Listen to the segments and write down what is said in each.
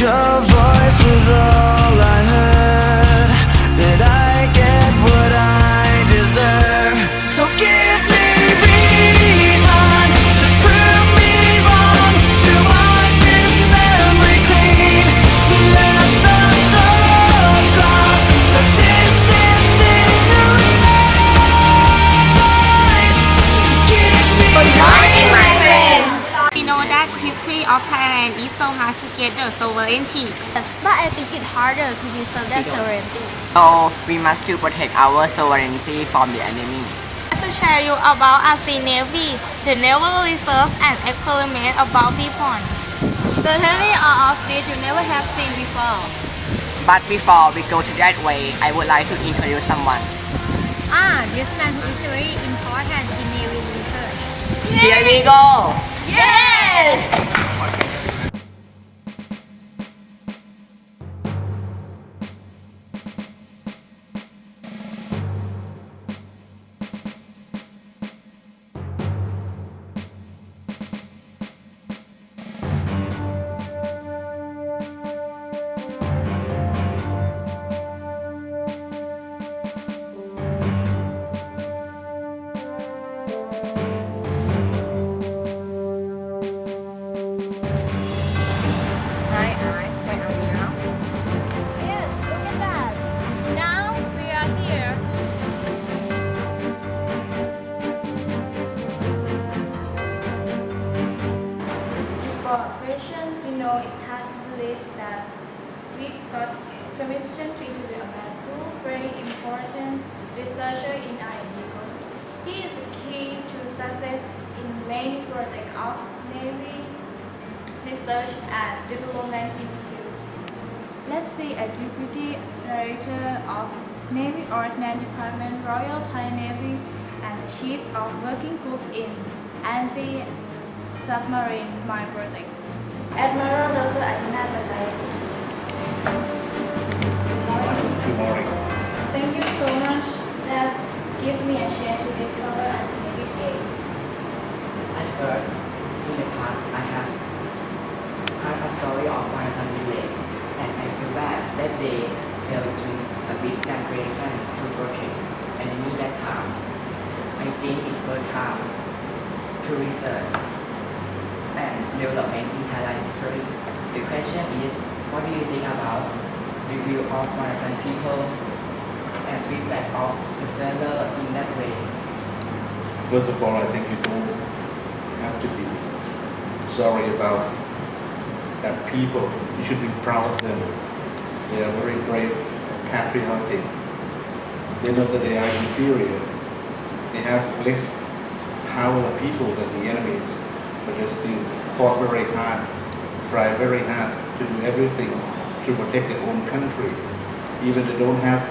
Your voice was all I heard, that I get what I deserve. So give me reason to prove me wrong, to wash this memory clean. Let the thoughts cross the distance in your eyes. Give me Good morning, my friends. We know that history of Thailand is so hard to get the sovereignty. Yes, but I think it's harder to deserve that sovereignty. So we must to protect our sovereignty from the enemy. To share you about our sea navy, the naval research and experiment about people. Certainly all of this you never have seen before. But before we go to that way, I would like to introduce someone. This man who is very important in naval research. Here we go! Yes! Yes, look at that. Now we are here. For a question, we know it's hard to believe that we got permission to interview a man school, very important researcher in R&D course. He is the key to success in many projects of Navy Research and Development Institute. Let's see a Deputy Director of Navy Ordnance Department, Royal Thai Navy, and the Chief of Working Group in Anti-Submarine Mine Project, Admiral Dr. Adina Pajayati. Good morning. Thank you so much that give me a chance to discover and Navy today. At first, in the past, I have heard a story of Marathon village, and I feel bad that they fell in a big migration to protect enemy that time. I think it's first time to research and development in Thailand history. The question is, what do you think about the view of Marathon people and feedback of the failure in that way? First of all, I think you don't have to be sorry about that people. You should be proud of them. They are very brave and patriotic. They know that they are inferior. They have less power of people than the enemies, but they still fought very hard, try very hard to do everything to protect their own country. Even they don't have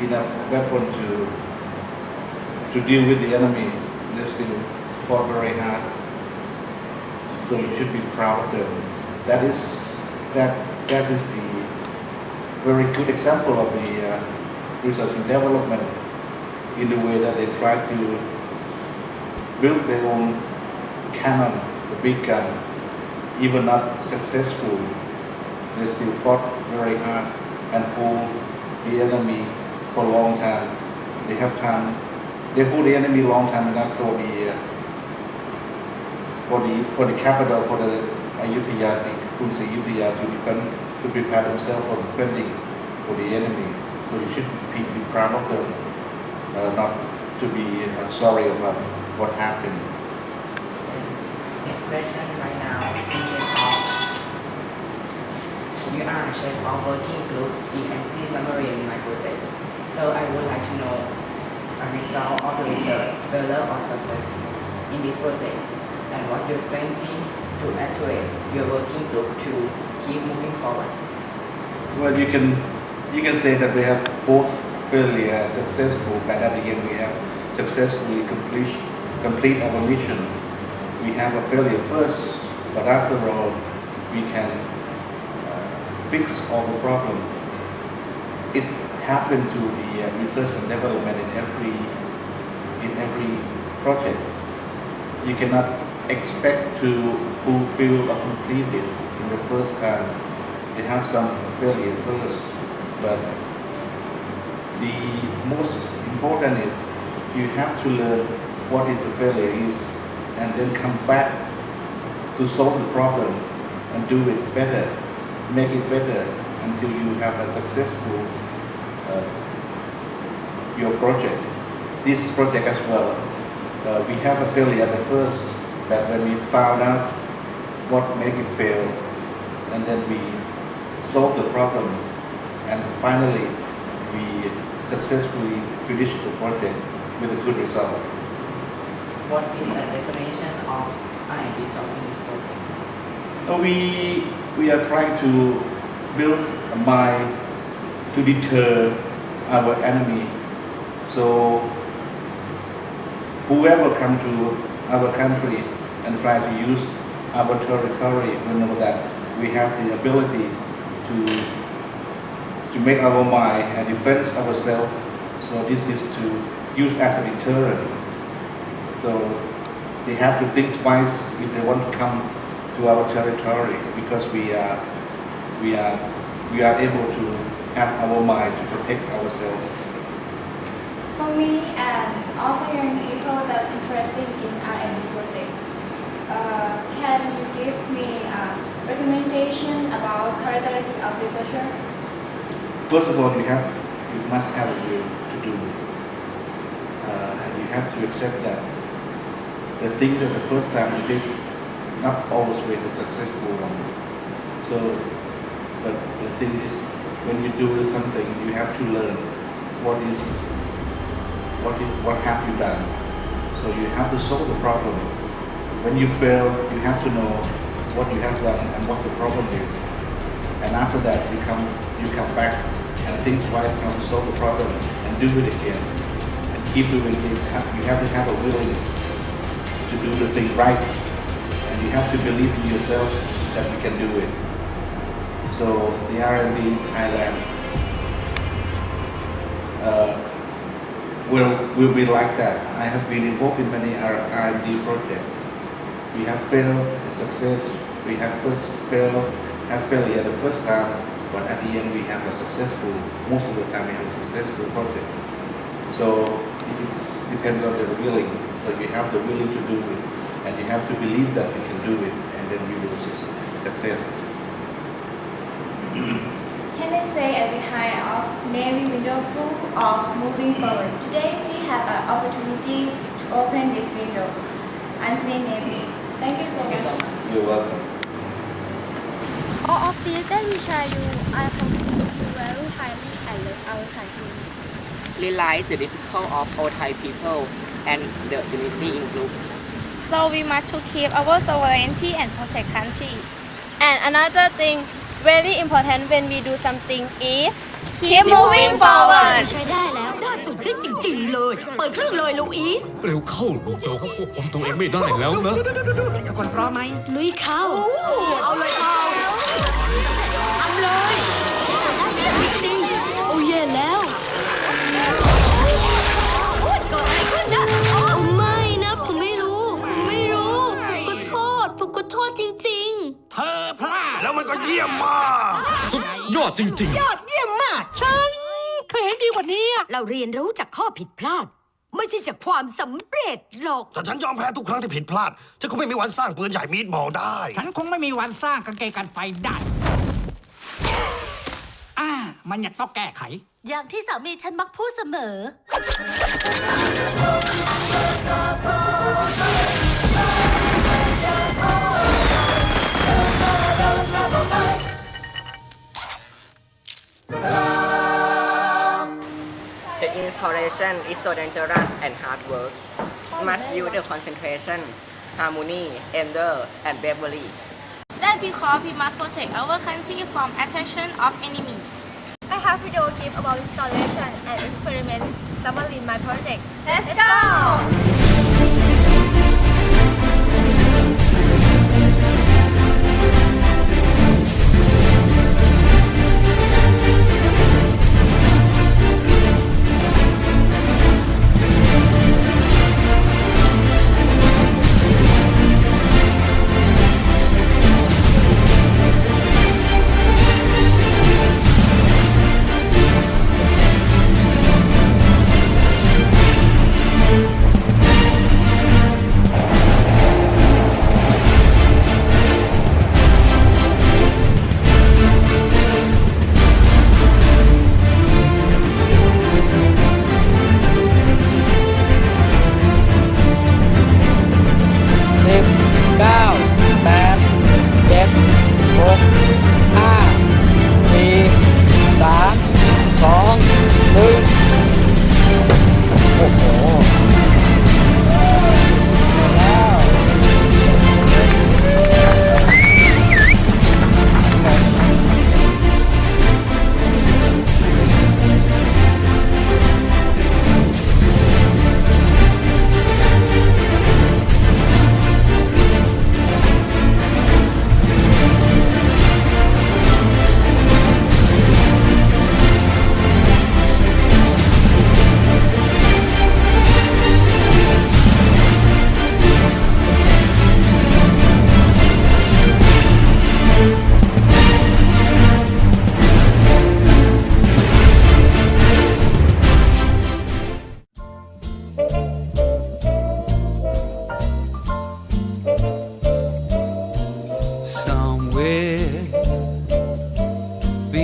enough weapon to deal with the enemy, they still fought very hard. So you should be proud of them. That is the very good example of the research and development in the way that they try to build their own cannon, the big gun. Even not successful, they still fought very hard and hold the enemy for a long time. They hold the enemy long time enough for the capital, for the Ayutthaya, to prepare themselves for defending for the enemy. So you should be proud of them, not to be sorry about what happened. Next question right now is you are a chef of working group in anti-submarine mine project. So I would like to know a result of the research, failure or success in this project, and what your strategy to actuate your working group to keep moving forward. Well, you can say that we have both failure and successful, but at the end we have successfully complete our mission. We have a failure first, but after all, we can fix all the problem. It's happened to the research and development in every project. You cannot expect to fulfill or complete it in the first time. they have some failure first, but the most important is you have to learn what is a failure is, and then come back to solve the problem and do it better, make it better until you have a successful your project. This project as well, we have a failure at the first, but when we found out what make it fail, and then we solve the problem, and finally we successfully finish the project with a good result. What is the destination of R&D job in this project? We are trying to build a mind to deter our enemy. So whoever come to our country and try to use our territory will know that we have the ability to make our mind and defend ourselves. So this is to use as a deterrent. So they have to think twice if they want to come to our territory, because we are able to have our mind to protect ourselves. For me and all the young people that are interested in R&D project, can you give me a recommendation about characteristics of researcher? First of all, you must have a will to do it. And you have to accept that the thing that the first time you did, not always a successful one. So, but the thing is, when you do something, you have to learn what have you done. So you have to solve the problem. When you fail, you have to know what you have done and what the problem is. And after that, you come back and think twice how to solve the problem and do it again. And keep doing this. You have to have a willing to do the thing right. And you have to believe in yourself that you can do it. So the R&D Thailand will be like that. I have been involved in many R&D projects. We have failed and success. We have first failed, have failure the first time, but at the end we have a successful. Most of the time we have a successful project. So it depends on the willing. So you have the willing to do it, and you have to believe that you can do it, and then you will success. Can I say a behind of Navy window full of moving forward? Today we have an opportunity to open this window and see Navy. Thank you so much. You're welcome. All of these that we share you are contributing to value highly and love our country. Realize the difficulty of all Thai people and the unity in group. So we must to keep our sovereignty and protect country. And another thing very important when we do something is keep moving forward. ใช้ได้แล้วน่าตื่นเต้นจริงๆเลย เปิดเครื่องเลยลูอีส เร็วเข้าลูกโจเขาควบคุมตัวเองไม่ได้แล้วนะ ทุกคนพร้อมไหมลุยเข้าเอาเลยเอาทำเลยจริงโอ้เย่แล้วโอ๊ยเกิดอะไรขึ้นนะโอ้ไม่นะผมไม่รู้ผมขอโทษจริงๆ เธอพลาดแล้วมันก็เยี่ยมมากสุดยอดจริงๆ ยอดเยี่ยมมากฉันเคยเห็นดีกว่านี้เราเรียนรู้จากข้อผิดพลาด ไม่ใช่จากความสำเร็จหรอก ถ้าฉันยอมแพ้ทุกครั้งที่ผิดพลาด ฉันคงไม่มีวันสร้างปืนใหญ่มีดบอลได้ ฉันคงไม่มีวันสร้างกางเกงกันไฟได้ มันยังต้องแก้ไข อย่างที่สามีฉันมักพูดเสมอ The installation is so dangerous and hard work. It must use the concentration, harmony, anger, and bravery. That because we must protect our country from attention of enemy. I have video clip about installation and experiment submarine my project. Let's go!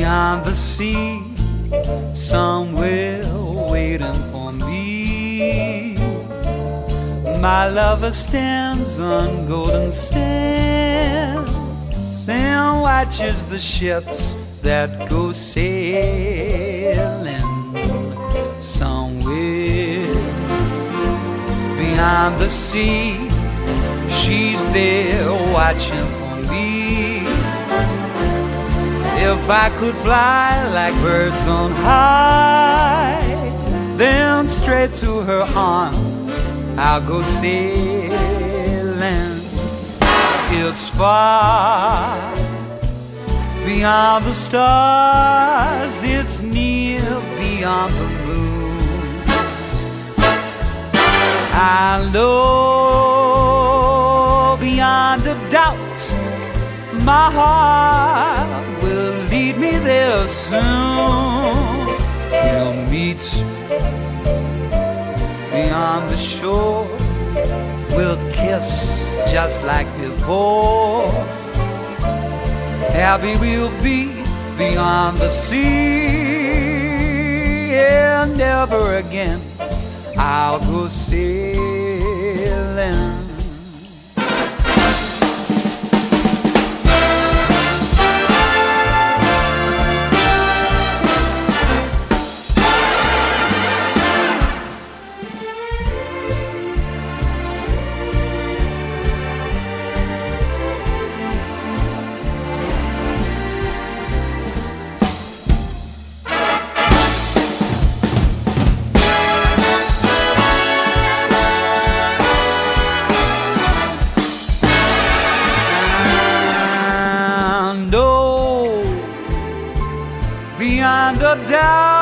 beyond the sea, somewhere waiting for me. My lover stands on golden sands and watches the ships that go sailing. Somewhere beyond the sea, she's there watching for me. If I could fly like birds on high, then straight to her arms I'll go sailing. It's far beyond the stars, it's near beyond the moon. I know beyond a doubt my heart will lead me there soon. We'll meet beyond the shore, we'll kiss just like before. Happy we'll be beyond the sea, and never again I'll go sailing. Beyond a doubt